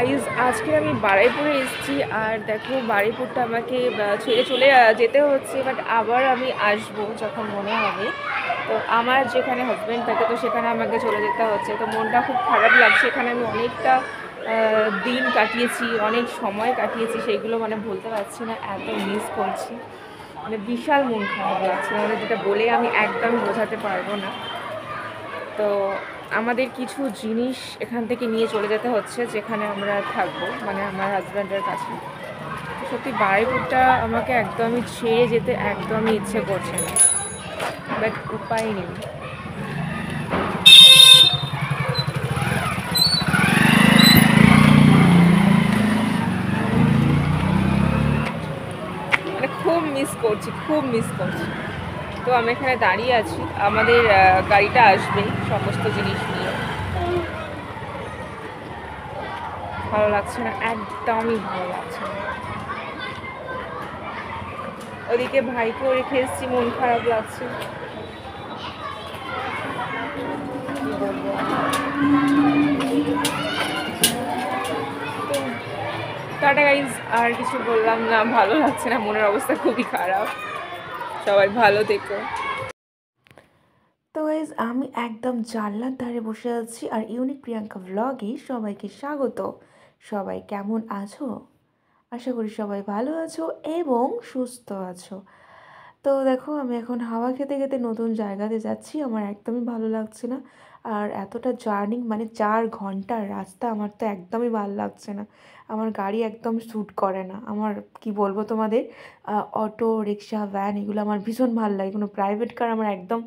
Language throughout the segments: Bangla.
গাইজ আজকে আমি বারুইপুরে এসেছি আর দেখো বারুইপুরটা আমাকে ছেড়ে চলে যেতে হচ্ছে, বাট আবার আমি আসবো যখন মনে হবে। তো আমার যেখানে হাজব্যান্ড থাকে তো সেখানে আমাকে চলে যেতে হচ্ছে, তো মনটা খুব খারাপ লাগছে। এখানে আমি অনেকটা দিন কাটিয়েছি, অনেক সময় কাটিয়েছি, সেইগুলো মানে বলতে পারছি না, এত মিস করছি। মানে বিশাল মন খারাপ লাগছে, মানে যেটা বলে আমি একদম বোঝাতে পারবো না। তো আমাদের কিছু জিনিস এখান থেকে নিয়ে চলে যেতে হচ্ছে যেখানে আমরা থাকবো, মানে আমার হাজব্যান্ডের কাছে। সত্যি বারুইপুরটা আমাকে একদমই ছেড়ে যেতে একদমই ইচ্ছে করছে না, বাট উপায় নেই। মানে খুব মিস করছি, খুব মিস করছি। তো আমি এখানে দাঁড়িয়ে আছি, আমাদের গাড়িটা আসবে সমস্ত জিনিস নিয়ে। ভালো লাগছে না, একদমই ভালো লাগছে না। ওদিকে ভাইকেও রেখে এসেছি, মন খারাপ লাগছে। তো টাটা গাইজ, আর কিছু বললাম না, ভালো লাগছে না, মনের অবস্থা খুবই খারাপ। সবাই ভালো থেকো। তো গাইজ আমি একদম জানলার ধারে বসে আছি আর ইউনিক প্রিয়াঙ্কা ভ্লগে সবাইকে স্বাগত। সবাই কেমন আছো? আশা করি সবাই ভালো আছো এবং সুস্থ আছো। তো দেখো আমি এখন হাওয়া খেতে খেতে নতুন জায়গাতে যাচ্ছি, আমার একদমই ভালো লাগছে না। আর এতটা জার্নি, মানে 4 ঘন্টার রাস্তা, আমার তো একদমই ভালো লাগছে না। আমার গাড়ি একদম স্যুট করে না। আমার কি বলবো তোমাদের, অটো রিক্সা ভ্যান এগুলো আমার ভীষণ ভালো লাগে, কোনো প্রাইভেট কার আমার একদম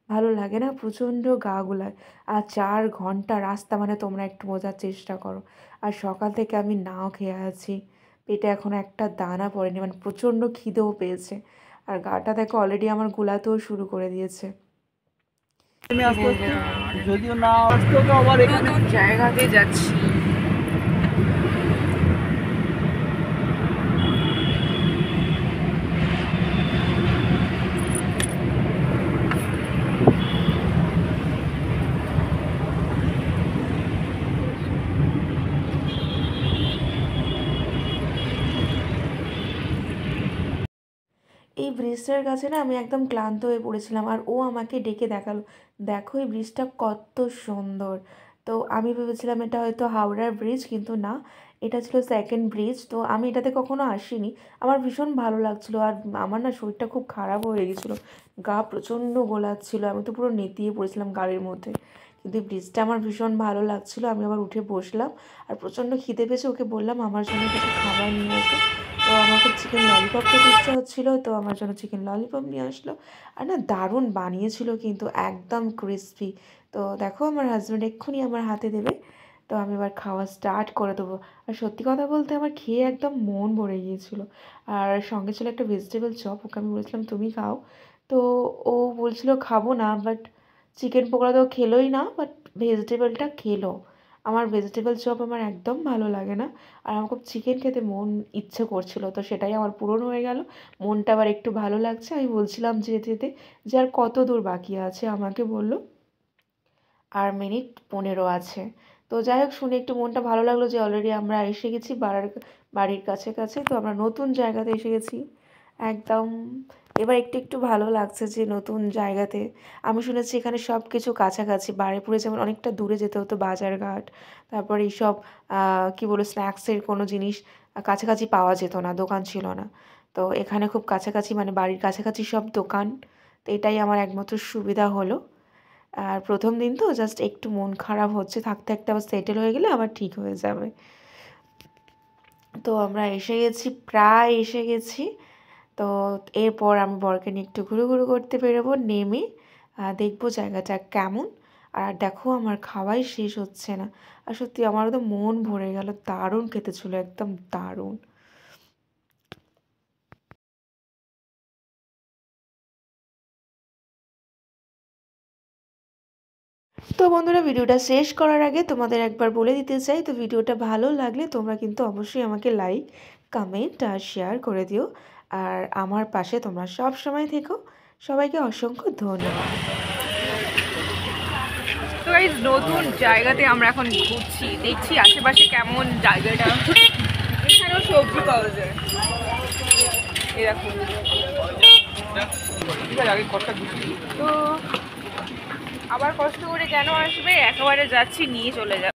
ভালো লাগে না, প্রচণ্ড গা গুলায়। আর 4 ঘন্টা রাস্তা, মানে তোমরা একটু বোঝার চেষ্টা করো। আর সকাল থেকে আমি নাও খেয়ে আছি, পেটে এখনও একটা দানা পড়েনি, মানে প্রচণ্ড খিদেও পেয়েছে। আর গাটা দেখো অলরেডি আমার গুলাতেও শুরু করে দিয়েছে। যদিও না আসতো তো আবার এখানে জায়গাতে যাচ্ছি। এই ব্রিজটার কাছে না আমি একদম ক্লান্ত হয়ে পড়েছিলাম, আর ও আমাকে ডেকে দেখালো, দেখো এই ব্রিজটা কত সুন্দর। তো আমি ভেবেছিলাম এটা হয়তো হাওড়ার ব্রিজ, কিন্তু না, এটা ছিল সেকেন্ড ব্রিজ। তো আমি এটাতে কখনো আসিনি, আমার ভীষণ ভালো লাগছিলো। আর আমার না শরীরটা খুব খারাপ হয়ে গেছিলো, গা প্রচণ্ড গোলাচ্ছিলো, আমি তো পুরো নেতিয়ে পড়েছিলাম গাড়ির মধ্যে। কিন্তু এই ব্রিজটা আমার ভীষণ ভালো লাগছিলো। আমি আবার উঠে বসলাম, আর প্রচণ্ড খিদে পেয়েছে, ওকে বললাম আমার জন্য কিছু খাবার নিয়ে আসো। তো আমার খুব চিকেন ললিপপ খেতে ইচ্ছা হচ্ছিলো, তো আমার জন্য চিকেন ললিপপ নিয়ে আসলো। আর না দারুণ বানিয়েছিল, কিন্তু একদম ক্রিসপি। তো দেখো আমার হাজব্যান্ড এক্ষুনি আমার হাতে দেবে, তো আমি এবার খাওয়া স্টার্ট করে দেবো। আর সত্যি কথা বলতে আমার খেয়ে একদম মন ভরে গিয়েছিলো। আর সঙ্গে ছিল একটা ভেজিটেবল চপ, ওকে আমি বলেছিলাম তুমি খাও। তো ও বলছিল খাবো না, বাট চিকেন পকোড়া তো খেলোই না, বাট ভেজিটেবলটা খেলো। আমার ভেজিটেবল চপ আমার একদম ভালো লাগে না, আর আমার খুব চিকেন খেতে মন ইচ্ছে করছিল, তো সেটাই আমার পূরণ হয়ে গেল। মনটা আবার একটু ভালো লাগছে। আমি বলছিলাম যেতে যেতে যে আর কত দূর বাকি আছে, আমাকে বলল আর মিনিট 15 আছে। তো যাই হোক, শুনে একটু মনটা ভালো লাগলো যে অলরেডি আমরা এসে গেছি বাড়ির কাছে কাছে, তো আমরা নতুন জায়গাতে এসে গেছি একদম। এবার একটু একটু ভালো লাগছে যে নতুন জায়গাতে। আমি শুনেছি এখানে সব কিছু কাছাকাছি, বারুইপুরে যেমন অনেকটা দূরে যেতে হতো বাজারঘাট, তারপর এইসব কী বলো স্ন্যাক্সের কোনো জিনিস কাছাকাছি পাওয়া যেত না, দোকান ছিল না। তো এখানে খুব কাছাকাছি, মানে বাড়ির কাছাকাছি সব দোকান। তো এটাই আমার একমাত্র সুবিধা হলো। আর প্রথম দিন তো জাস্ট একটু মন খারাপ হচ্ছে, থাকতে থাকতে আবার সেটেল হয়ে গেলে আবার ঠিক হয়ে যাবে। তো আমরা এসে গেছি, প্রায় এসে গেছি। তো এরপর আমি বরকে নিয়ে একটু ঘুরু করতে বেরোবো, নেমে দেখবো জায়গাটা কেমন। আর দেখো আমার খাওয়াই শেষ হচ্ছে না, আর সত্যি আমারও তো মন ভরে গেল, দারুণ খেতে ছিল, একদম দারুণ। তো বন্ধুরা, ভিডিওটা শেষ করার আগে তোমাদের একবার বলে দিতে চাই, তো ভিডিওটা ভালো লাগলে তোমরা কিন্তু অবশ্যই আমাকে লাইক, কমেন্ট আর শেয়ার করে দিও। আর আমার পাশে তোমরা সব সময় থেকো। সবাইকে অসংখ্য ধন্যবাদ। গাইস নতুন জায়গাতে আমরা এখন ঘুরছি, দেখছি আশেপাশে কেমন জায়গাটা। এখানেও সবজি পাওয়া যায়, এরকম। তো আবার কষ্ট করে কেন আসবে, একেবারে যাচ্ছি নিয়ে চলে যাবে।